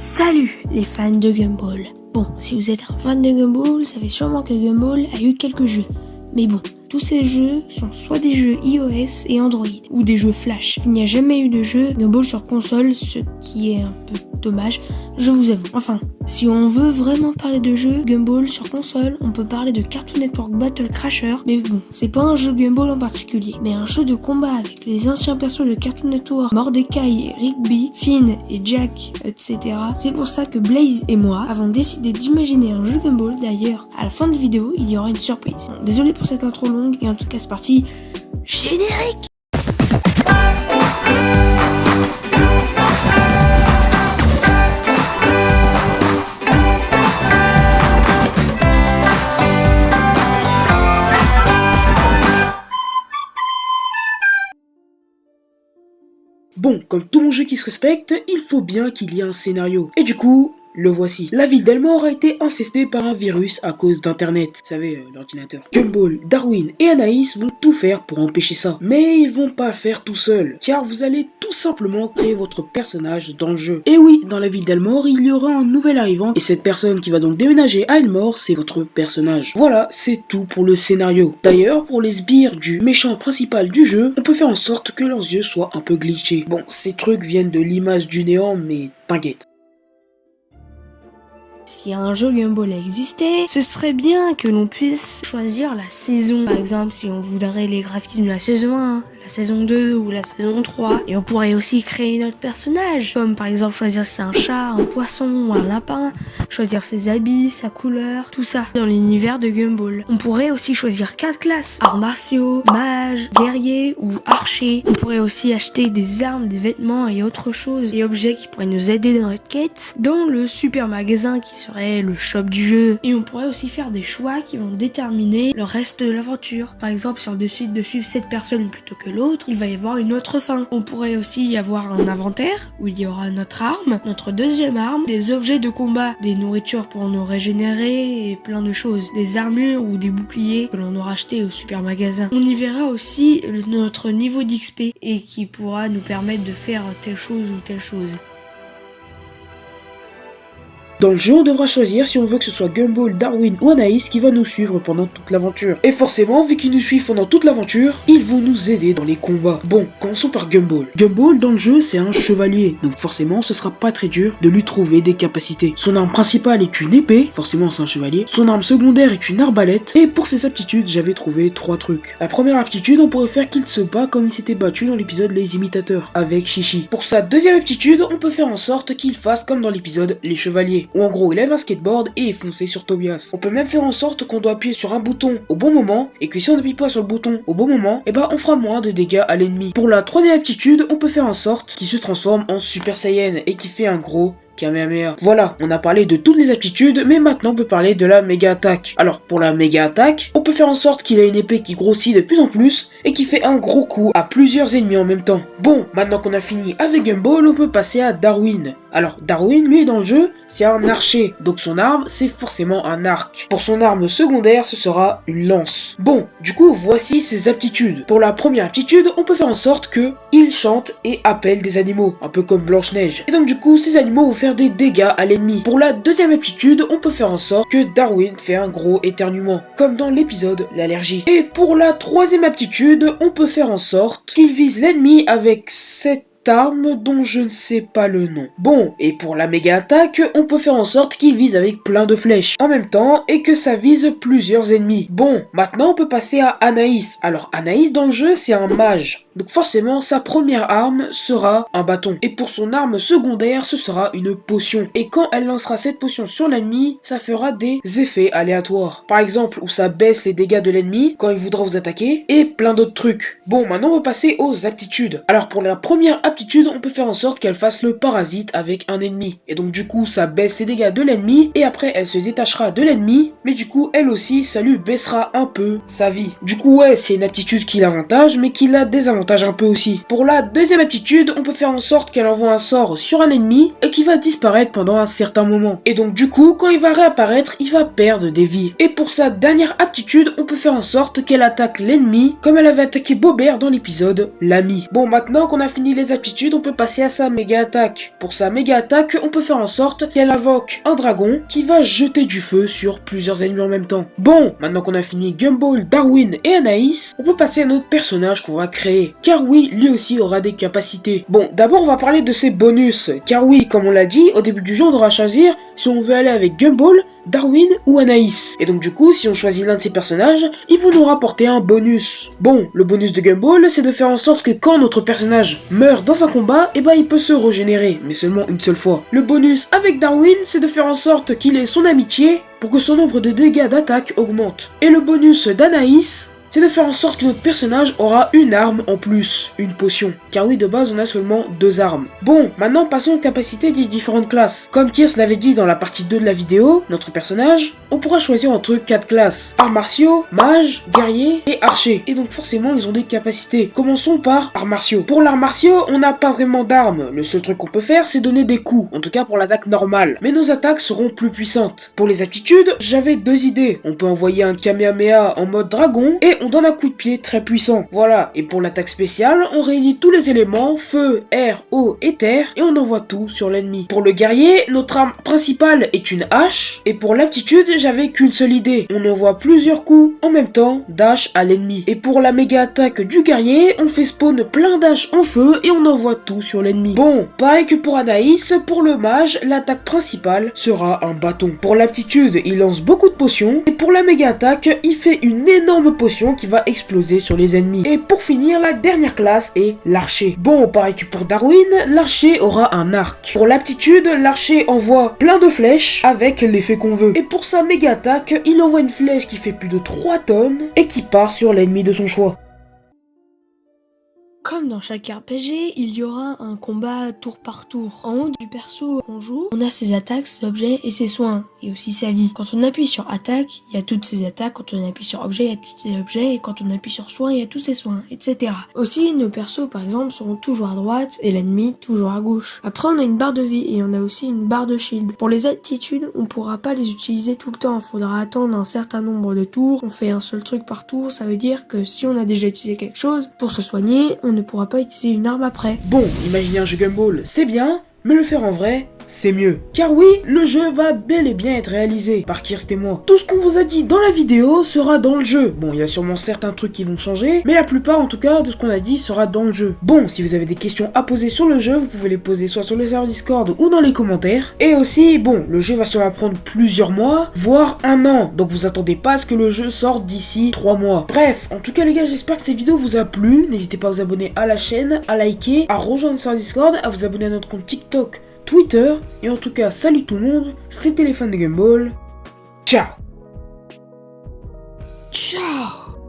Salut les fans de Gumball. Bon, si vous êtes un fan de Gumball, vous savez sûrement que Gumball a eu quelques jeux. Mais bon, tous ces jeux sont soit des jeux iOS et Android, ou des jeux Flash. Il n'y a jamais eu de jeu Gumball sur console, ce qui est un peu dommage, je vous avoue. Enfin, si on veut vraiment parler de jeux Gumball sur console, on peut parler de Cartoon Network Battle Crasher, mais bon, c'est pas un jeu Gumball en particulier, mais un jeu de combat avec les anciens persos de Cartoon Network, Mordecai, Rigby, Finn et Jack, etc. C'est pour ça que Blaze et moi avons décidé d'imaginer un jeu Gumball. D'ailleurs, à la fin de vidéo, il y aura une surprise. Désolé pour cette intro longue, et en tout cas c'est parti, générique. Bon, comme tout mon jeu qui se respecte, il faut bien qu'il y ait un scénario. Et du coup, le voici. La ville d'Elmore a été infestée par un virus à cause d'internet. Vous savez, l'ordinateur. Gumball, Darwin et Anaïs vont tout faire pour empêcher ça. Mais ils vont pas le faire tout seuls, car vous allez tout simplement créer votre personnage dans le jeu. Et oui, dans la ville d'Elmore, il y aura un nouvel arrivant, et cette personne qui va donc déménager à Elmore, c'est votre personnage. Voilà, c'est tout pour le scénario. D'ailleurs, pour les sbires du méchant principal du jeu, on peut faire en sorte que leurs yeux soient un peu glitchés. Bon, ces trucs viennent de l'image du néant, mais t'inquiète. Si un jeu Gumball existait, ce serait bien que l'on puisse choisir la saison. Par exemple, si on voudrait les graphismes de la saison 1, la saison 2 ou la saison 3. Et on pourrait aussi créer notre personnage, comme par exemple choisir si c'est un chat, un poisson ou un lapin, choisir ses habits, sa couleur, tout ça dans l'univers de Gumball. On pourrait aussi choisir 4 classes: arts martiaux, mage, guerrier ou archer. On pourrait aussi acheter des armes, des vêtements et autres choses et objets qui pourraient nous aider dans notre quête dans le super magasin qui serait le shop du jeu. Et on pourrait aussi faire des choix qui vont déterminer le reste de l'aventure. Par exemple, si on décide de suivre cette personne plutôt que l'autre, il va y avoir une autre fin. On pourrait aussi y avoir un inventaire où il y aura notre arme, notre deuxième arme, des objets de combat, des nourritures pour nous régénérer et plein de choses, des armures ou des boucliers que l'on aura achetés au super magasin. On y verra aussi notre niveau d'XP et qui pourra nous permettre de faire telle chose ou telle chose. Dans le jeu, on devra choisir si on veut que ce soit Gumball, Darwin ou Anaïs qui va nous suivre pendant toute l'aventure. Et forcément, vu qu'ils nous suivent pendant toute l'aventure, ils vont nous aider dans les combats. Bon, commençons par Gumball. Gumball, dans le jeu, c'est un chevalier, donc forcément, ce sera pas très dur de lui trouver des capacités. Son arme principale est une épée, forcément c'est un chevalier. Son arme secondaire est une arbalète. Et pour ses aptitudes, j'avais trouvé 3 trucs. La première aptitude, on pourrait faire qu'il se bat comme il s'était battu dans l'épisode Les Imitateurs, avec Chichi. Pour sa deuxième aptitude, on peut faire en sorte qu'il fasse comme dans l'épisode Les Chevaliers, où en gros il lève un skateboard et est foncé sur Tobias. On peut même faire en sorte qu'on doit appuyer sur un bouton au bon moment, et que si on n'appuie pas sur le bouton au bon moment, et on fera moins de dégâts à l'ennemi. Pour la troisième aptitude, on peut faire en sorte qu'il se transforme en Super Saiyan et qu'il fait un gros Kamehameha. Voilà, on a parlé de toutes les aptitudes, mais maintenant on peut parler de la méga attaque. Alors pour la méga attaque, on peut faire en sorte qu'il ait une épée qui grossit de plus en plus et qui fait un gros coup à plusieurs ennemis en même temps. Bon, maintenant qu'on a fini avec Gumball, on peut passer à Darwin. Alors Darwin, lui dans le jeu, c'est un archer, donc son arme c'est forcément un arc. Pour son arme secondaire, ce sera une lance. Bon, du coup voici ses aptitudes. Pour la première aptitude, on peut faire en sorte que il chante et appelle des animaux, un peu comme Blanche-Neige. Et donc du coup, ces animaux vont faire des dégâts à l'ennemi. Pour la deuxième aptitude, on peut faire en sorte que Darwin fait un gros éternuement, comme dans l'épisode l'allergie. Et pour la troisième aptitude, on peut faire en sorte qu'il vise l'ennemi avec cette arme dont je ne sais pas le nom. Bon, et pour la méga attaque, on peut faire en sorte qu'il vise avec plein de flèches en même temps et que ça vise plusieurs ennemis. Bon, maintenant on peut passer à Anaïs. Alors Anaïs dans le jeu c'est un mage, donc forcément sa première arme sera un bâton. Et pour son arme secondaire ce sera une potion. Et quand elle lancera cette potion sur l'ennemi, ça fera des effets aléatoires. Par exemple où ça baisse les dégâts de l'ennemi quand il voudra vous attaquer et plein d'autres trucs. Bon, maintenant on va passer aux aptitudes. Alors pour la première aptitude, on peut faire en sorte qu'elle fasse le parasite avec un ennemi. Et donc du coup, ça baisse les dégâts de l'ennemi et après elle se détachera de l'ennemi, mais du coup, elle aussi, ça lui baissera un peu sa vie. Du coup, ouais, c'est une aptitude qui l'avantage, mais qui la désavantage avantages un peu aussi. Pour la deuxième aptitude, on peut faire en sorte qu'elle envoie un sort sur un ennemi et qui va disparaître pendant un certain moment. Et donc du coup, quand il va réapparaître, il va perdre des vies. Et pour sa dernière aptitude, on peut faire en sorte qu'elle attaque l'ennemi comme elle avait attaqué Bobert dans l'épisode L'Ami. Bon, maintenant qu'on a fini les aptitudes, on peut passer à sa méga attaque. Pour sa méga attaque, on peut faire en sorte qu'elle invoque un dragon qui va jeter du feu sur plusieurs ennemis en même temps. Bon, maintenant qu'on a fini Gumball, Darwin et Anaïs, on peut passer à notre personnage qu'on va créer. Car oui, lui aussi aura des capacités. Bon, d'abord on va parler de ses bonus. Car oui, comme on l'a dit, au début du jeu on devra choisir si on veut aller avec Gumball, Darwin ou Anaïs. Et donc du coup, si on choisit l'un de ces personnages, il va nous rapporter un bonus. Bon, le bonus de Gumball, c'est de faire en sorte que quand notre personnage meurt dans un combat, et ben il peut se régénérer, mais seulement une seule fois. Le bonus avec Darwin, c'est de faire en sorte qu'il ait son amitié pour que son nombre de dégâts d'attaque augmente. Et le bonus d'Anaïs, c'est de faire en sorte que notre personnage aura une arme en plus, une potion. Car oui, de base, on a seulement 2 armes. Bon, maintenant passons aux capacités des différentes classes. Comme Kirs l'avait dit dans la partie 2 de la vidéo, notre personnage, on pourra choisir entre 4 classes. Arts martiaux, mage, guerrier et archer. Et donc forcément, ils ont des capacités. Commençons par arts martiaux. Pour l'art martiaux, on n'a pas vraiment d'armes. Le seul truc qu'on peut faire, c'est donner des coups. En tout cas pour l'attaque normale. Mais nos attaques seront plus puissantes. Pour les aptitudes, j'avais 2 idées. On peut envoyer un Kamehameha en mode dragon et on donne un coup de pied très puissant. Voilà, et pour l'attaque spéciale, on réunit tous les éléments, feu, air, eau et terre, et on envoie tout sur l'ennemi. Pour le guerrier, notre arme principale est une hache, et pour l'aptitude, j'avais qu'une seule idée. On envoie plusieurs coups en même temps d'hache à l'ennemi. Et pour la méga attaque du guerrier, on fait spawn plein d'haches en feu et on envoie tout sur l'ennemi. Bon, pareil que pour Anaïs, pour le mage, l'attaque principale sera un bâton. Pour l'aptitude, il lance beaucoup de potions, et pour la méga attaque, il fait une énorme potion qui va exploser sur les ennemis. Et pour finir, la dernière classe est l'archer. Bon, pareil que pour Darwin, l'archer aura un arc. Pour l'aptitude, l'archer envoie plein de flèches avec l'effet qu'on veut. Et pour sa méga attaque, il envoie une flèche qui fait plus de 3 tonnes et qui part sur l'ennemi de son choix. Comme dans chaque RPG, il y aura un combat tour par tour. En haut du perso qu'on joue, on a ses attaques, ses objets et ses soins, et aussi sa vie. Quand on appuie sur attaque, il y a toutes ses attaques, quand on appuie sur objet, il y a tous ses objets, et quand on appuie sur soin, il y a tous ses soins, etc. Aussi, nos persos par exemple seront toujours à droite, et l'ennemi toujours à gauche. Après, on a une barre de vie, et on a aussi une barre de shield. Pour les aptitudes, on pourra pas les utiliser tout le temps, il faudra attendre un certain nombre de tours. On fait un seul truc par tour, ça veut dire que si on a déjà utilisé quelque chose, pour se soigner, on ne pourra pas utiliser une arme après. Bon, imaginer un jeu Gumball, c'est bien, mais le faire en vrai, c'est mieux. Car oui, le jeu va bel et bien être réalisé par Kirst et moi. Tout ce qu'on vous a dit dans la vidéo sera dans le jeu. Bon, il y a sûrement certains trucs qui vont changer, mais la plupart en tout cas de ce qu'on a dit sera dans le jeu. Bon, si vous avez des questions à poser sur le jeu, vous pouvez les poser soit sur le serveur Discord ou dans les commentaires. Et aussi, bon, le jeu va sûrement prendre plusieurs mois, voire un an. Donc vous attendez pas à ce que le jeu sorte d'ici 3 mois. Bref, en tout cas les gars, j'espère que cette vidéo vous a plu. N'hésitez pas à vous abonner à la chaîne, à liker, à rejoindre le serveur Discord, à vous abonner à notre compte TikTok, Twitter, et en tout cas, salut tout le monde, c'était les fans de Gumball. Ciao! Ciao!